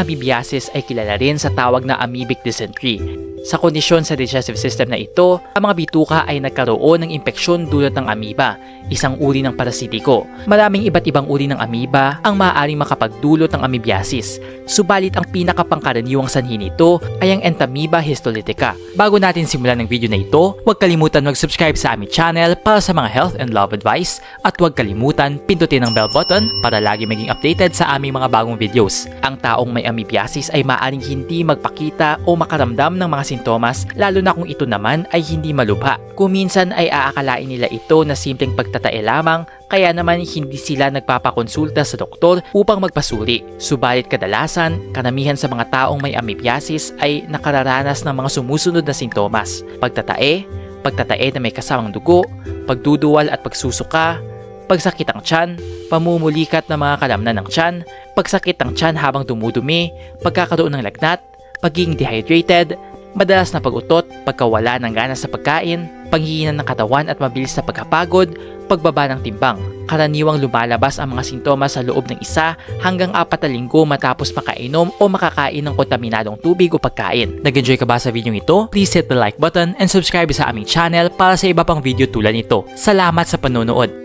amoebiasis ay kilala rin sa tawag na amoebic dysentery. Sa kondisyon sa digestive system na ito, ang mga bituka ay nagkaroon ng impeksyon dulot ng amoeba, isang uri ng parasitiko. Maraming iba't ibang uri ng amoeba ang maaaring makapagdulot ng amoebiasis, subalit ang pinakapangkaraniwang sanhi nito ay ang Entamoeba histolytica. Bago natin simulan ng video na ito, huwag kalimutan mag-subscribe sa aming channel para sa mga health and love advice at huwag kalimutan pindutin ang bell button para lagi maging updated sa aming mga bagong videos. Ang taong may amoebiasis ay maaaring hindi magpakita o makaramdam ng mga sintomas, lalo na kung ito naman ay hindi malubha. Kung minsan ay aakalain nila ito na simpleng pagtatae lamang, kaya naman hindi sila nagpapakonsulta sa doktor upang magpasuri. Subalit kadalasan, karamihan sa mga taong may amoebiasis ay nakararanas ng mga sumusunod na sintomas: pagtatae na may kasamang dugo, pagduduwal at pagsusuka, pagsakit ng tiyan, pamumulikat ng mga kalamnan ng tiyan, pagsakit ng tiyan habang dumudumi, pagkakaroon ng lagnat, pagiging dehydrated, madalas na pag-utot, pagkawala ng gana sa pagkain, panghihina ng katawan at mabilis na pagkapagod, pagbaba ng timbang. Karaniwang lumalabas ang mga sintomas sa loob ng 1 hanggang 4 na linggo matapos makainom o makakain ng kontaminadong tubig o pagkain. Nag-enjoy ka ba sa video ito? Please hit the like button and subscribe sa aming channel para sa iba pang video tulad nito. Salamat sa panonood!